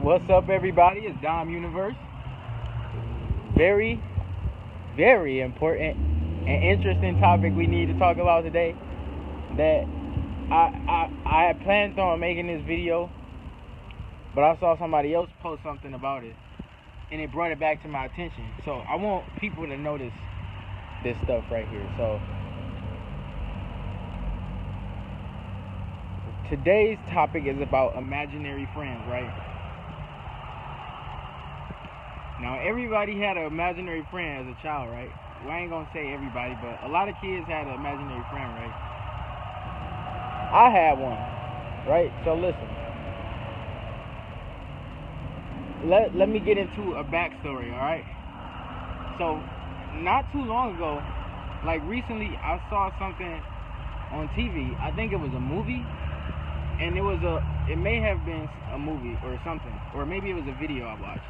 What's up, everybody? It's Dom Universe. Very, very important and interesting topic we need to talk about today. That I had planned on making this video, but I saw somebody else post something about it, and it brought it back to my attention. So I want people to notice this stuff right here. So today's topic is about imaginary friends, right? Now, everybody had an imaginary friend as a child, right? Well, I ain't gonna say everybody, but a lot of kids had an imaginary friend, right? I had one, right? So listen. Let me get into a backstory, alright? So, not too long ago, like recently, I saw something on TV. I think it was a movie, and it may have been a movie or something, or maybe it was a video I watched.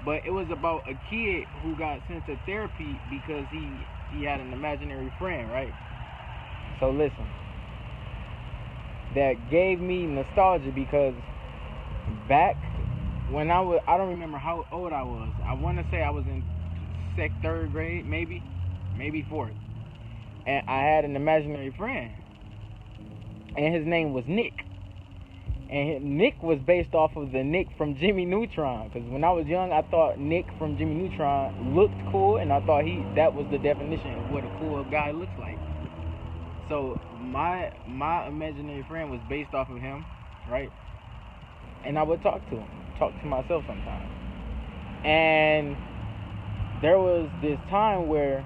But it was about a kid who got sent to therapy because he had an imaginary friend, right? So listen, that gave me nostalgia because back when I don't remember how old I was. I want to say I was in third grade, maybe fourth. And I had an imaginary friend, and his name was Nick. And Nick was based off of the Nick from Jimmy Neutron. Because when I was young, I thought Nick from Jimmy Neutron looked cool. And I thought that was the definition of what a cool guy looks like. So my imaginary friend was based off of him, right? And I would talk to myself sometimes. And there was this time where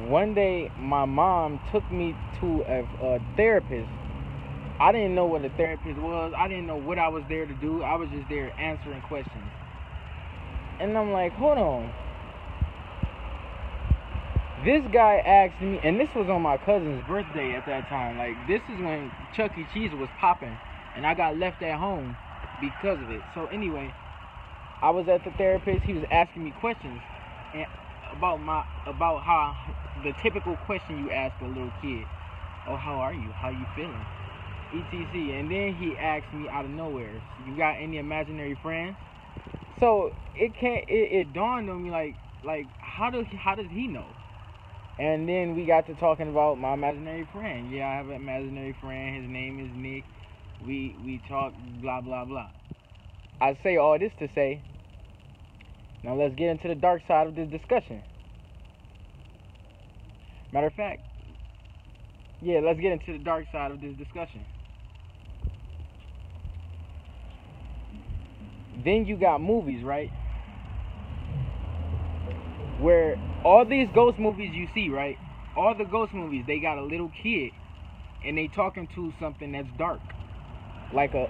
one day my mom took me to a therapist. I didn't know what a therapist was. I didn't know what I was there to do. I was just there answering questions. And I'm like, hold on. This guy asked me, and this was on my cousin's birthday at that time. Like, this is when Chuck E. Cheese was popping, and I got left at home because of it. So anyway, I was at the therapist. He was asking me questions and about how the typical question you ask a little kid. Oh, how are you? How you feeling? etc. And then he asked me out of nowhere, you got any imaginary friends? So it dawned on me like how does he know? And then we got to talking about my imaginary friend. Yeah, I have an imaginary friend. His name is Nick. We talk blah blah blah. I say all this to say, now let's get into the dark side of this discussion. Matter of fact, yeah, let's get into the dark side of this discussion. Then you got movies, right? Where all these ghost movies you see, right? All the ghost movies, they got a little kid and they talking to something that's dark, like a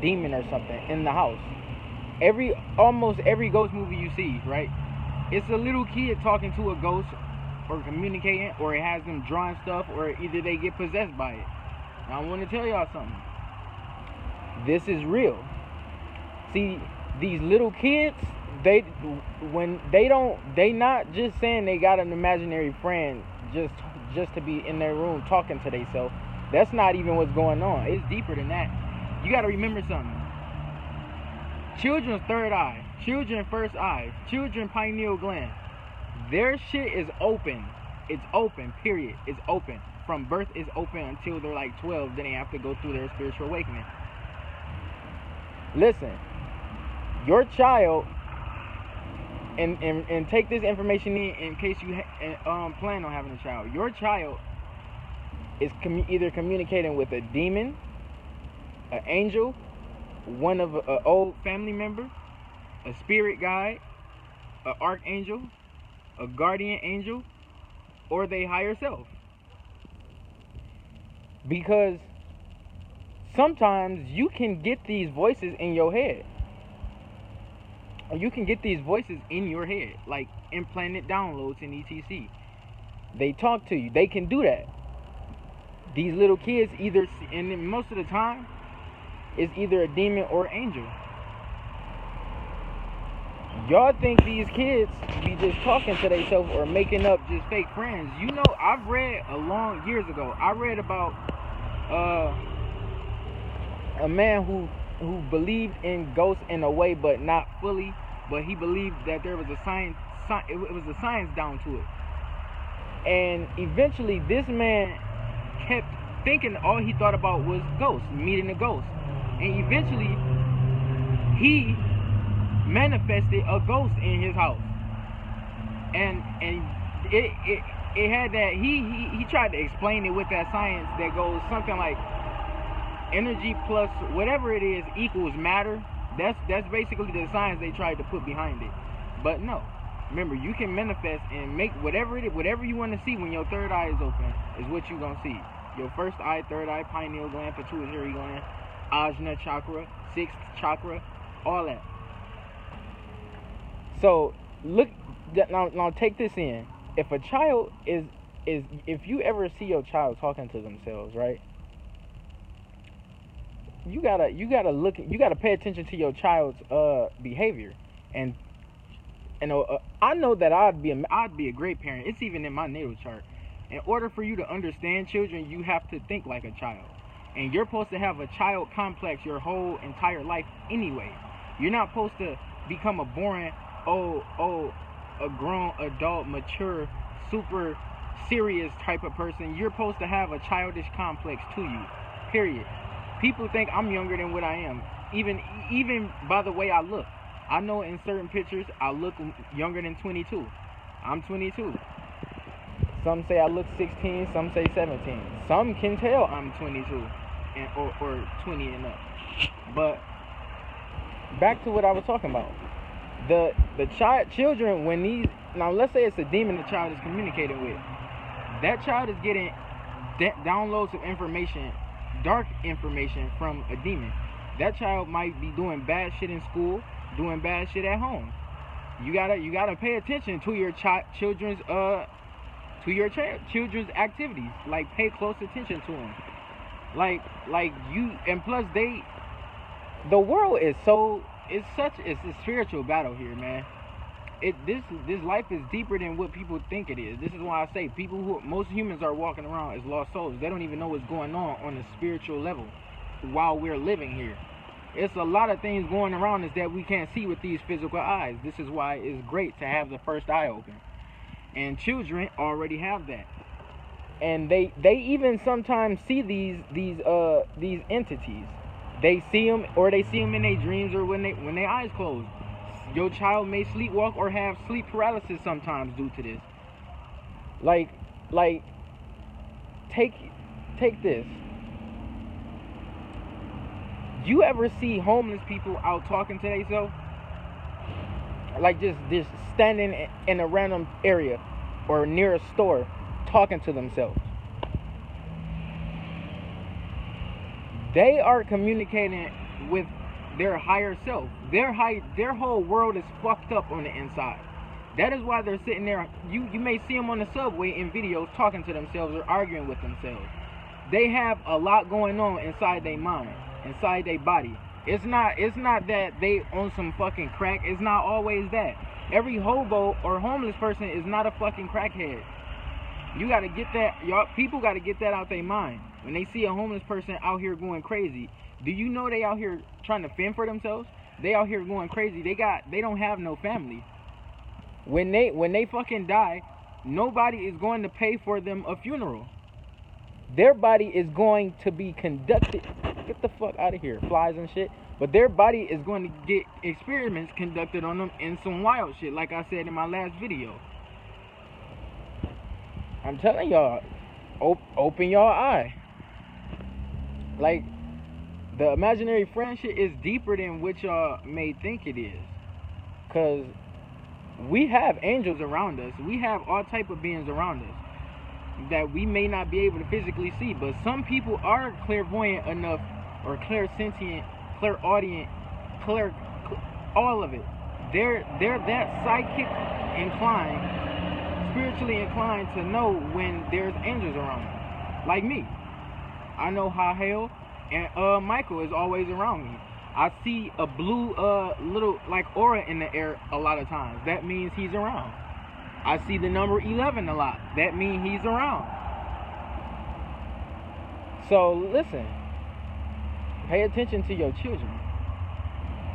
demon or something in the house. Almost every ghost movie you see, right? It's a little kid talking to a ghost or communicating, or it has them drawing stuff, or either they get possessed by it. Now I want to tell y'all something. This is real. See, these little kids, they not just saying they got an imaginary friend just to be in their room talking to themselves. That's not even what's going on. It's deeper than that. You got to remember something. Children's third eye, children first eye, children pineal gland. Their shit is open. It's open, period. It's open. From birth, it's open until they're like 12. Then they have to go through their spiritual awakening. Listen, your child, and take this information in case you plan on having a child. Your child is either communicating with a demon, an angel, one of an old family member, a spirit guide, an archangel, a guardian angel, or they higher self. Because sometimes you can get these voices in your head. Or you can get these voices in your head, like implanted downloads in etc. They talk to you. They can do that. These little kids either, and most of the time, it's either a demon or angel. Y'all think these kids be just talking to themselves or making up just fake friends. You know, I've read years ago, I read about a man who who believed in ghosts in a way, but not fully. But he believed that there was a science. It was a science down to it. And eventually, this man kept thinking all he thought about was ghosts, meeting a ghost. And eventually, he manifested a ghost in his house. And it had that he tried to explain it with that science that goes something like energy plus whatever it is equals matter. That's basically the science they tried to put behind it. But no. Remember, you can manifest and make whatever you want to see when your third eye is open is what you're going to see. Your first eye, third eye, pineal gland, pituitary gland, ajna chakra, sixth chakra, all that. So, look, now take this in. If a child is if you ever see your child talking to themselves, right? You gotta pay attention to your child's behavior. And I know that I'd be a great parent. It's even in my natal chart. In order for you to understand children, you have to think like a child. And you're supposed to have a child complex your whole entire life anyway. You're not supposed to become a boring, a grown, adult, mature, super serious type of person. You're supposed to have a childish complex to you. Period. People think I'm younger than what I am. Even by the way I look. I know in certain pictures I look younger than 22. I'm 22. Some say I look 16, some say 17. Some can tell I'm 22 or 20 and up. But back to what I was talking about. The children, when these, now let's say it's a demon the child is communicating with. That child is getting downloads of information, dark information from a demon. That child might be doing bad shit in school, doing bad shit at home. You gotta pay attention to your children's children's activities. Like, pay close attention to them. Like you, and plus the world is it's a spiritual battle here, man. This life is deeper than what people think it is. This is why I say most humans are walking around as lost souls. They don't even know what's going on the spiritual level while we're living here. It's a lot of things going around us that we can't see with these physical eyes. This is why it's great to have the first eye open. And children already have that. And they even sometimes see these entities. They see them, or they see them in their dreams, or when their eyes close. Your child may sleepwalk or have sleep paralysis sometimes due to this. Like take this. You ever see homeless people out talking to themselves? Like just standing in a random area or near a store talking to themselves. They are communicating with their higher self. Their whole world is fucked up on the inside. That is why they're sitting there. You may see them on the subway in videos talking to themselves or arguing with themselves. They have a lot going on inside their mind, inside their body. It's not that they on some fucking crack. It's not always that. Every hobo or homeless person is not a fucking crackhead. You gotta get that, y'all. People gotta get that out their mind. When they see a homeless person out here going crazy, do you know they out here trying to fend for themselves? They out here going crazy. They don't have no family. When they fucking die, nobody is going to pay for them a funeral. Their body is going to be conducted. Get the fuck out of here, flies and shit. But their body is going to get experiments conducted on them in some wild shit, like I said in my last video. I'm telling y'all, open your eye. Like, the imaginary friend shit is deeper than what y'all may think it is. Because we have angels around us. We have all type of beings around us that we may not be able to physically see. But some people are clairvoyant enough, or clairsentient, clairaudient, all of it. They're that psychic inclined, spiritually inclined to know when there's angels around. Like me. I know how hell and Michael is always around me. I see a blue little like aura in the air a lot of times. That means he's around. I see the number 11 a lot. That means he's around. So listen. Pay attention to your children.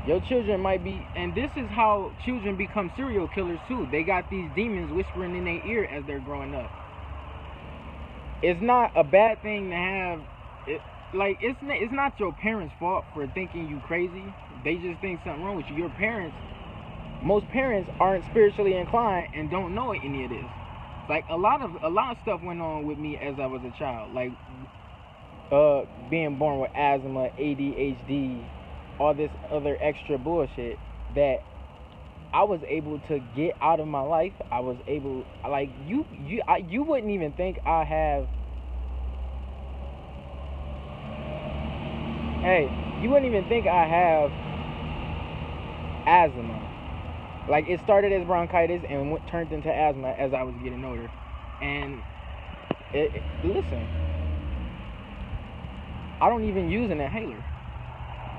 Your children might be, and this is how children become serial killers too. They got these demons whispering in their ear as they're growing up. It's not a bad thing to have it. Like, it's not your parents' fault for thinking you crazy. They just think something wrong with you. Your parents, most parents aren't spiritually inclined and don't know any of this. Like, a lot of stuff went on with me as I was a child. Like, being born with asthma, ADHD, all this other extra bullshit that I was able to get out of my life. I was able, like, you wouldn't even think I have. Hey, you wouldn't even think I have asthma. Like, it started as bronchitis and turned into asthma as I was getting older. And listen, I don't even use an inhaler.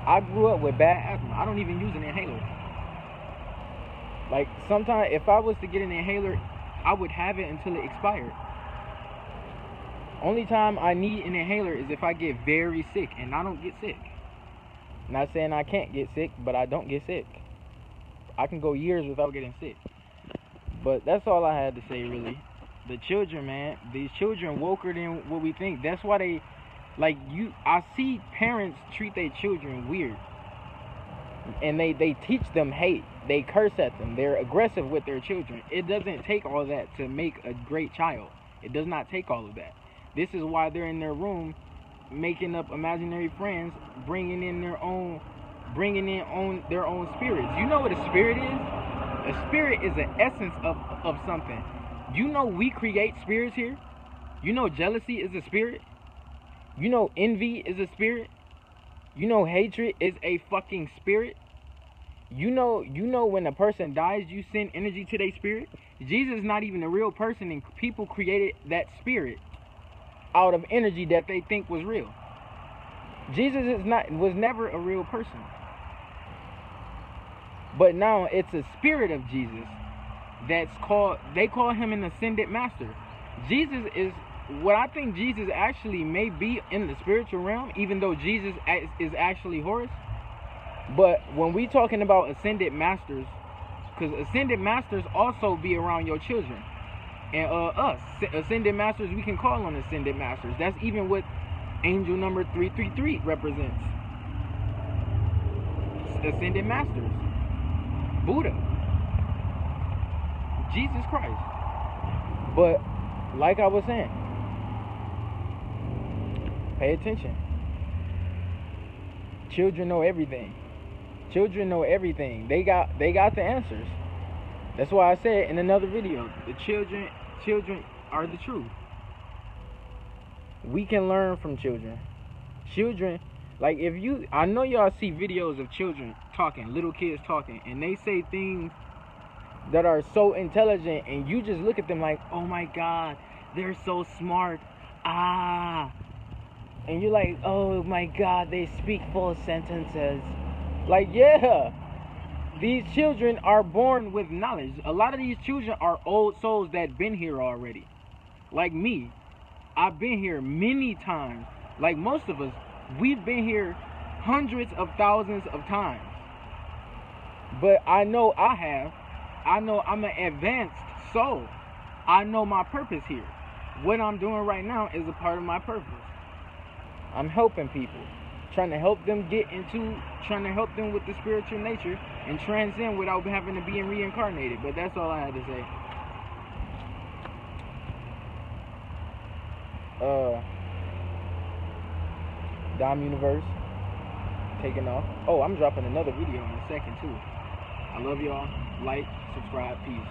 I grew up with bad asthma. I don't even use an inhaler. Like, sometimes if I was to get an inhaler, I would have it until it expired. Only time I need an inhaler is if I get very sick, and I don't get sick. Not saying I can't get sick, but I don't get sick. I can go years without getting sick. But that's all I had to say, really. The children, man, these children woker than what we think. That's why they, like, I see parents treat their children weird. And they teach them hate. They curse at them. They're aggressive with their children. It doesn't take all that to make a great child. It does not take all of that. This is why they're in their room making up imaginary friends, bringing in their own spirits. You know what a spirit is? A spirit is an essence of something. You know we create spirits here. You know jealousy is a spirit. You know envy is a spirit. You know hatred is a fucking spirit. You know when a person dies, you send energy to their spirit. Jesus is not even a real person, and people created that spirit out of energy that they think was real. Jesus was never a real person. But now it's a spirit of Jesus they call him an ascended master. Jesus is what I think Jesus actually may be in the spiritual realm, even though Jesus is actually Horus. But when we talking about ascended masters, because ascended masters also be around your children. And us, ascended masters, we can call on ascended masters. That's even what angel number 333 represents. Ascended masters. Buddha. Jesus Christ. But, like I was saying, pay attention. Children know everything. Children know everything. They got the answers. That's why I said in another video, the children are the truth. We can learn from children. Children, like I know y'all see videos of children talking, little kids talking, and they say things that are so intelligent, and you just look at them like, oh my God, they're so smart. And you're like, oh my God, they speak full sentences. Like, yeah. These children are born with knowledge. A lot of these children are old souls that been here already. Like me. I've been here many times. Like most of us, we've been here hundreds of thousands of times. But I know I know I'm an advanced soul. I know my purpose here. What I'm doing right now is a part of my purpose. I'm helping people. Trying to help them with the spiritual nature and transcend without having to be reincarnated. But that's all I had to say. Dom Universe taking off. Oh, I'm dropping another video in a second too. I love y'all. Like, subscribe, peace.